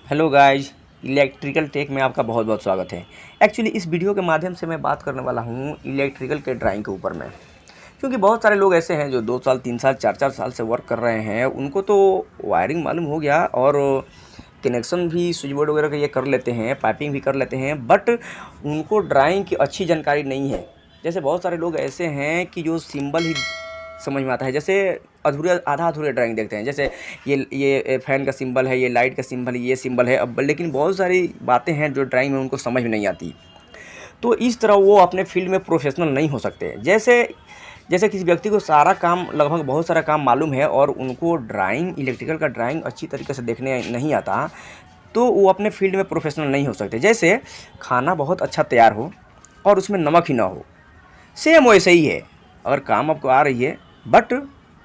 Hello guys, electrical take में आपका बहुत बहुत स्वागत है। एक्चुअली इस वीडियो के माध्यम से मैं बात करने वाला हूँ इलेक्ट्रिकल के ड्राइंग के ऊपर में, क्योंकि बहुत सारे लोग ऐसे हैं जो 2 साल 3 साल 4 4 साल से वर्क कर रहे हैं। उनको तो वायरिंग मालूम हो गया और कनेक्शन भी स्विच बोर्ड वगैरह का ये कर लेते हैं, पाइपिंग भी कर लेते हैं, बट उनको ड्राइंग की अच्छी जानकारी नहीं है। जैसे बहुत सारे लोग ऐसे हैं कि जो सिंबल ही समझ में आता है, जैसे अधूरे आधा अधूरे ड्राइंग देखते हैं। जैसे ये फ़ैन का सिंबल है, ये लाइट का सिंबल है, ये सिंबल है, अब लेकिन बहुत सारी बातें हैं जो ड्राइंग में उनको समझ में नहीं आती। तो इस तरह वो अपने फील्ड में प्रोफेशनल नहीं हो सकते। जैसे जैसे किसी व्यक्ति को सारा काम, लगभग बहुत सारा काम मालूम है और उनको ड्राइंग, इलेक्ट्रिकल का ड्राइंग अच्छी तरीके से देखने नहीं आता, तो वो अपने फील्ड में प्रोफेशनल नहीं हो सकते। जैसे खाना बहुत अच्छा तैयार हो और उसमें नमक ही ना हो, सेम वैसे ही है। अगर काम आपको आ रही है, बट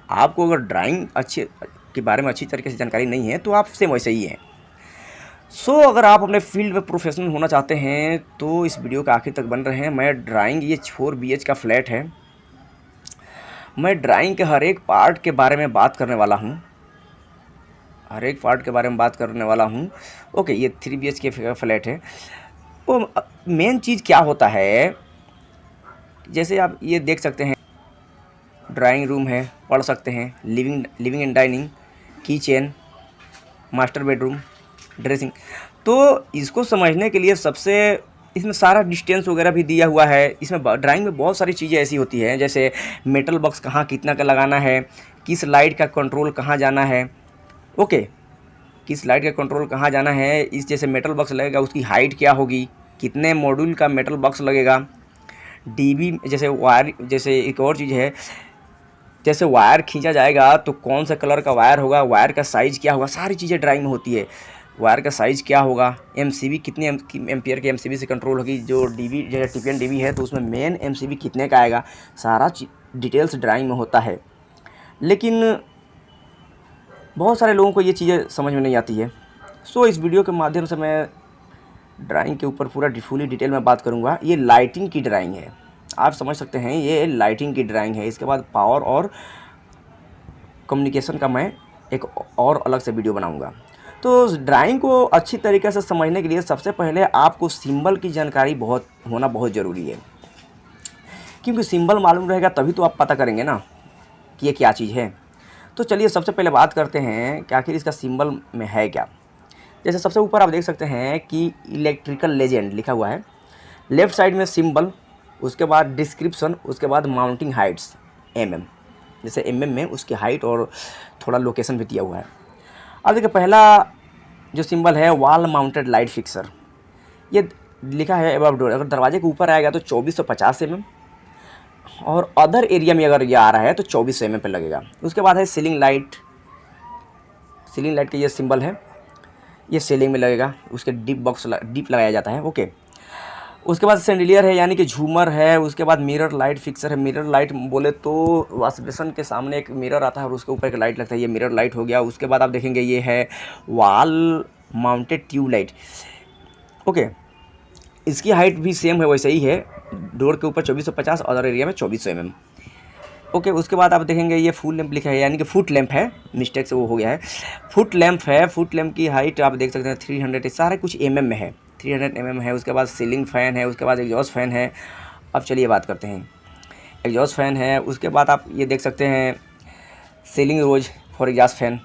आपको अगर ड्राइंग अच्छे के बारे में अच्छी तरीके से जानकारी नहीं है, तो आप सेम वैसे ही हैं। अगर आप अपने फील्ड में प्रोफेशनल होना चाहते हैं तो इस वीडियो का आखिर तक बन रहे हैं। मैं ड्राइंग, ये 4 BH का फ्लैट है, मैं ड्राइंग के हर एक पार्ट के बारे में बात करने वाला हूँ, हर एक पार्ट के बारे में बात करने वाला हूँ। ओके, ये 3 BH के फ्लैट है। वो मेन चीज़ क्या होता है, जैसे आप ये देख सकते हैं, ड्राइंग रूम है, पढ़ सकते हैं, living and dining, kitchen, master bedroom, dressing. तो इसको समझने के लिए सबसे, इसमें सारा डिस्टेंस वगैरह भी दिया हुआ है। इसमें ड्राइंग में बहुत सारी चीज़ें ऐसी होती हैं, जैसे मेटल बॉक्स कहाँ कितना का लगाना है, किस लाइट का कंट्रोल कहाँ जाना है। ओके, किस लाइट का कंट्रोल कहाँ जाना है, इस जैसे मेटल बॉक्स लगेगा उसकी हाइट क्या होगी, कितने मॉड्यूल का मेटल बॉक्स लगेगा, डीबी, जैसे वायर, जैसे एक और चीज़ है, जैसे वायर खींचा जाएगा तो कौन सा कलर का वायर होगा, वायर का साइज़ क्या होगा, सारी चीज़ें ड्राइंग में होती है। वायर का साइज़ क्या होगा, एमसीबी कितने एम्पियर के एमसीबी से कंट्रोल होगी, जो डीबी, जैसे टीपीएन डीबी है तो उसमें मेन एमसीबी कितने का आएगा, सारा डिटेल्स ड्राइंग में होता है। लेकिन बहुत सारे लोगों को ये चीज़ें समझ में नहीं आती है। इस वीडियो के माध्यम से मैं ड्राइंग के ऊपर पूरा फुली डिटेल में बात करूँगा। ये लाइटिंग की ड्राइंग है, आप समझ सकते हैं, ये लाइटिंग की ड्राइंग है। इसके बाद पावर और कम्युनिकेशन का मैं एक और अलग से वीडियो बनाऊंगा। तो ड्राइंग को अच्छी तरीके से समझने के लिए सबसे पहले आपको सिंबल की जानकारी होना बहुत ज़रूरी है, क्योंकि सिंबल मालूम रहेगा तभी तो आप पता करेंगे ना कि ये क्या चीज़ है। तो चलिए सबसे पहले बात करते हैं कि आखिर इसका सिंबल में है क्या। जैसे सबसे ऊपर आप देख सकते हैं कि इलेक्ट्रिकल लेजेंड लिखा हुआ है, लेफ़्ट साइड में सिंबल, उसके बाद डिस्क्रिप्शन, उसके बाद माउंटिंग हाइट्स mm, जैसे mm में उसकी हाइट और थोड़ा लोकेशन भी दिया हुआ है। अब देखिए, पहला जो सिंबल है वॉल माउंटेड लाइट फिक्सर, ये लिखा है अबव डोर। अगर दरवाजे के ऊपर आएगा तो 2450 mm, और अदर एरिया में अगर ये आ रहा है तो 2400 mm पे लगेगा। उसके बाद है सीलिंग लाइट, सीलिंग लाइट का ये सिंबल है, ये सीलिंग में लगेगा, उसके डीप लगाया जाता है। ओके, उसके बाद सैंडिलियर है, यानी कि झूमर है। उसके बाद मिरर लाइट फिक्सर है। मिरर लाइट बोले तो वॉश बेसिन के सामने एक मिरर आता है और उसके ऊपर एक लाइट लगता है, ये मिरर लाइट हो गया। उसके बाद आप देखेंगे ये है wall mounted tube light. Okay, इसकी हाइट भी सेम है, वैसे ही है, डोर के ऊपर 2450, अदर एरिया में 2400 mm। ओके, उसके बाद आप देखेंगे ये फुल लैंप लिखा है, यानी कि फुट लैंप है, मिस्टेक से वो हो गया है, फुट लैंप है। फुट लैंप की हाइट आप देख सकते हैं 300, सारे कुछ mm में है, 300 mm है। उसके बाद सीलिंग फ़ैन है, उसके बाद एग्जॉस्ट फ़ैन है। अब चलिए बात करते हैं, एग्जॉस्ट फ़ैन है। उसके बाद आप ये देख सकते हैं ceiling rose for exhaust fan,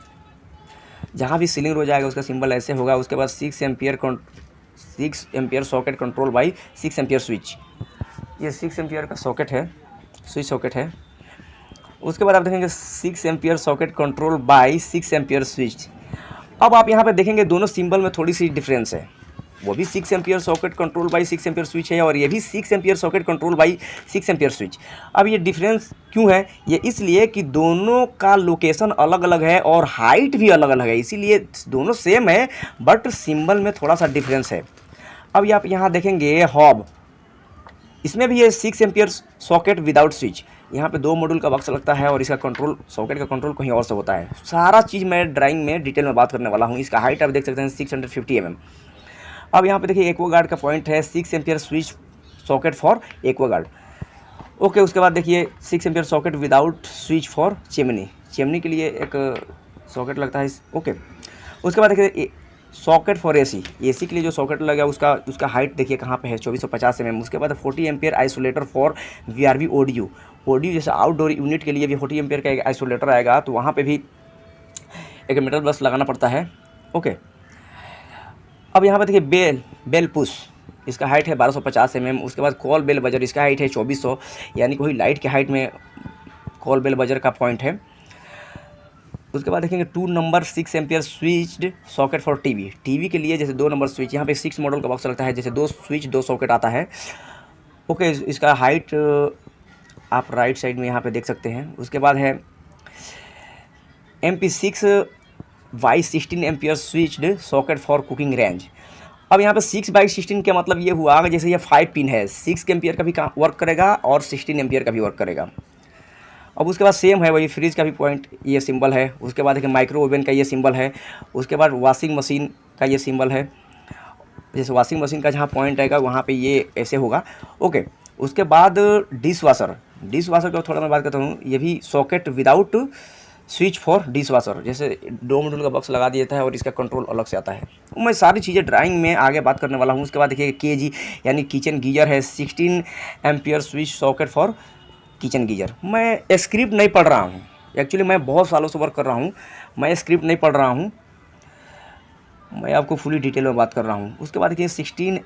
जहाँ भी सीलिंग रोज आएगा उसका सिंबल ऐसे होगा। उसके बाद 6 ampere socket control by 6 ampere switch, ये 6 एम्पियर का सॉकेट है, स्विच सॉकेट है। उसके बाद आप देखेंगे 6 ampere socket control by 6 ampere switch. अब आप यहाँ पे देखेंगे दोनों सिंबल में थोड़ी सी डिफरेंस है, वो भी 6 ampere socket control by 6 ampere switch है और ये भी 6 ampere socket control by 6 ampere switch. अब ये डिफरेंस क्यों है, ये इसलिए कि दोनों का लोकेशन अलग अलग है और हाइट भी अलग अलग है, इसीलिए दोनों सेम है बट सिंबल में थोड़ा सा डिफरेंस है। अब आप यहाँ देखेंगे हॉब, इसमें भी ये 6 एम्पियर सॉकेट विदाउट स्विच, यहाँ पे 2 मॉड्यूल का बक्स लगता है और इसका कंट्रोल, सॉकेट का कंट्रोल कहीं और से होता है। सारा चीज़ मैं ड्राइंग में डिटेल में बात करने वाला हूँ। इसका हाइट आप देख सकते हैं 650 mm। अब यहाँ पे देखिए एक्वागार्ड का पॉइंट है, 6 ampere switch socket for Aquaguard. Okay, उसके बाद देखिए 6 ampere socket without switch for chimney, chimney के लिए एक सॉकेट लगता है। ओके, उसके बाद देखिए सॉकेट फॉर एसी, एसी के लिए जो सॉकेट लगा उसका हाइट देखिए कहाँ पे है, 2450 mm। उसके बाद 40 ampere isolator for VRV audio, audio जैसे आउटडोर यूनिट के लिए भी 40 एम्पियर का एक आइसोलेटर आएगा, तो वहाँ पे भी एक मेटल बस लगाना पड़ता है। ओके, अब यहाँ पे देखिए बेल पुश, इसका हाइट है 1250 mm। उसके बाद कॉल बेल बजर, इसका हाइट है 2400, यानी कोई लाइट के हाइट में कॉल बेल बजर का पॉइंट है। उसके बाद देखेंगे 2 number 6 ampere switched socket for TV, TV के लिए जैसे 2 नंबर स्विच, यहाँ पे 6 मॉडल का बॉक्स लगता है, जैसे 2 स्विच 2 सॉकेट आता है। ओके, इसका हाइट आप राइट साइड में यहाँ पे देख सकते हैं। उसके बाद है MP6 Y16 ampere switched socket for cooking range. अब यहाँ पे 6/16 का मतलब ये हुआ कि जैसे ये 5 पिन है, 6 एम्पियर का भी वर्क करेगा और 16 एम्पियर का भी वर्क करेगा। अब उसके बाद सेम है वही, फ्रिज का भी पॉइंट ये सिंबल है। उसके बाद देखिए माइक्रो ओवन का ये सिंबल है। उसके बाद वॉशिंग मशीन का ये सिंबल है, जैसे वॉशिंग मशीन का जहाँ पॉइंट आएगा वहाँ पे ये ऐसे होगा। ओके, उसके बाद डिश वाशर का थोड़ा मैं बात करता हूँ। ये भी socket without switch for dish washer, जैसे 2 मॉडल का बॉक्स लगा देता है और इसका कंट्रोल अलग से आता है। मैं सारी चीज़ें ड्राइंग में आगे बात करने वाला हूँ। उसके बाद देखिए KG यानी किचन गीजर है, 16 ampere switch socket for kitchen geyser. मैं स्क्रिप्ट नहीं पढ़ रहा हूँ, एक्चुअली मैं बहुत सालों से वर्क कर रहा हूँ, मैं स्क्रिप्ट नहीं पढ़ रहा हूँ, मैं आपको फुली डिटेल में बात कर रहा हूँ। उसके बाद देखिए 16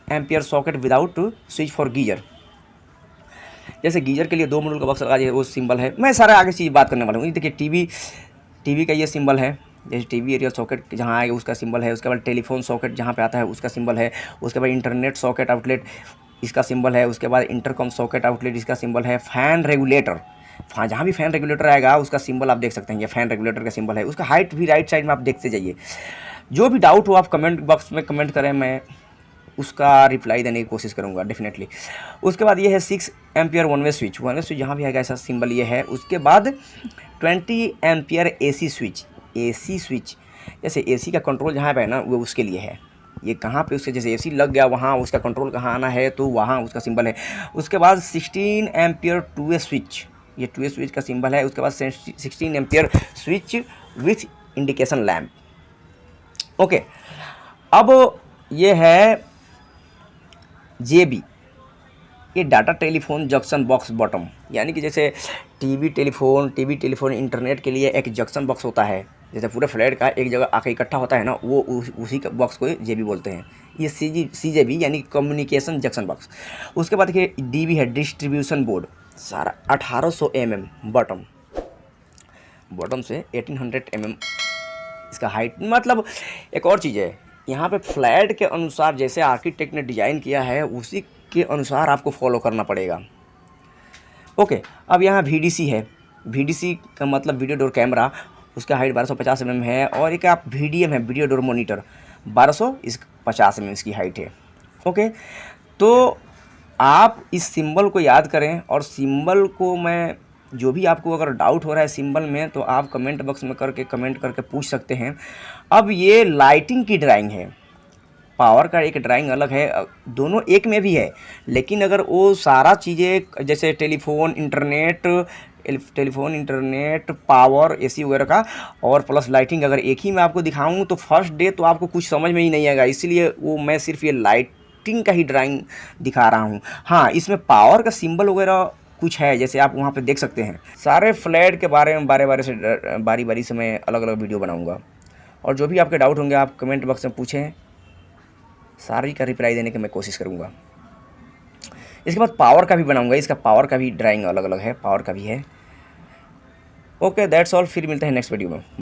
ampere socket without switch for geyser, जैसे गीजर के लिए 2 मॉडल का बॉक्स लगा दिए, वो सिंबल है। मैं सारा आगे चीज़ बात करने वाला हूँ। ये देखिए टीवी का ये सिंबल है, जैसे टीवी एरियल सॉकेट जहाँ आएगा उसका सिंबल है। उसके बाद टेलीफोन सॉकेट जहाँ पे आता है उसका सिंबल है। उसके बाद इंटरनेट सॉकेट आउटलेट इसका सिंबल है। उसके बाद इंटरकॉम सॉकेट आउटलेट इसका सिंबल है। फैन रेगुलेटर, जहाँ भी फैन रेगुलेटर आएगा उसका सिंबल आप देख सकते हैं, ये फैन रेगुलेटर का सिंबल है। उसका हाइट भी राइट साइड में आप देखते जाइए। जो भी डाउट हो आप कमेंट बॉक्स में कमेंट करें, मैं उसका रिप्लाई देने की कोशिश करूँगा डेफिनेटली। उसके बाद ये है 6 एम्पियर वन वे स्विच जहाँ भी आएगा ऐसा सिंबल ये है। उसके बाद 20 एम्पियर AC स्विच, जैसे AC का कंट्रोल जहाँ पे है ना वो उसके लिए है। ये कहाँ पे उसके जैसे AC लग गया वहाँ उसका कंट्रोल कहाँ आना है तो वहाँ उसका सिंबल है। उसके बाद 16 एम्पियर 2 वे स्विच, ये 2 वे स्विच का सिंबल है। उसके बाद 16 ampere switch with indication lamp. Okay, अब ये है JB, ये data telephone junction box bottom, यानी कि जैसे टीवी टेलीफोन इंटरनेट के लिए एक जंक्शन बॉक्स होता है, जैसे पूरे फ्लैट का एक जगह आके इकट्ठा होता है ना, वो उसी का बॉक्स को JB बोलते हैं। ये CJB यानी कम्युनिकेशन जंक्शन बॉक्स। उसके बाद देखिए DB है, डिस्ट्रीब्यूशन बोर्ड, सारा 1800 mm बॉटम से 1800 mm इसका हाइट। मतलब एक और चीज़ है, यहाँ पे फ्लैट के अनुसार जैसे आर्किटेक्ट ने डिज़ाइन किया है उसी के अनुसार आपको फॉलो करना पड़ेगा। ओके, अब यहाँ VDC है, VDC का मतलब वीडियो डोर कैमरा, उसका हाइट 1250 mm है। और एक आप VDM है, वीडियो डोर मोनीटर, 1250 mm इसकी हाइट है। ओके, तो आप इस सिंबल को याद करें, और सिंबल को मैं जो भी आपको अगर डाउट हो रहा है सिंबल में तो आप कमेंट बॉक्स में कमेंट करके पूछ सकते हैं। अब ये लाइटिंग की ड्राइंग है, पावर का एक ड्राइंग अलग है, दोनों एक में भी है, लेकिन अगर वो सारा चीज़ें जैसे टेलीफोन इंटरनेट पावर AC वगैरह का और प्लस लाइटिंग अगर एक ही मैं आपको दिखाऊं तो फर्स्ट डे तो आपको कुछ समझ में ही नहीं आएगा, इसलिए वो मैं सिर्फ ये लाइटिंग का ही ड्राइंग दिखा रहा हूँ। हाँ, इसमें पावर का सिंबल वगैरह कुछ है, जैसे आप वहाँ पे देख सकते हैं। सारे फ्लैट के बारे में बारी बारी से मैं अलग अलग वीडियो बनाऊँगा, और जो भी आपके डाउट होंगे आप कमेंट बॉक्स में पूछें, सारी का रिप्लाई देने की मैं कोशिश करूँगा। इसके बाद पावर का भी बनाऊँगा, इसका पावर का भी ड्राइंग अलग अलग है, पावर का भी है। ओके, दैट्स ऑल, फिर मिलते हैं नेक्स्ट वीडियो में।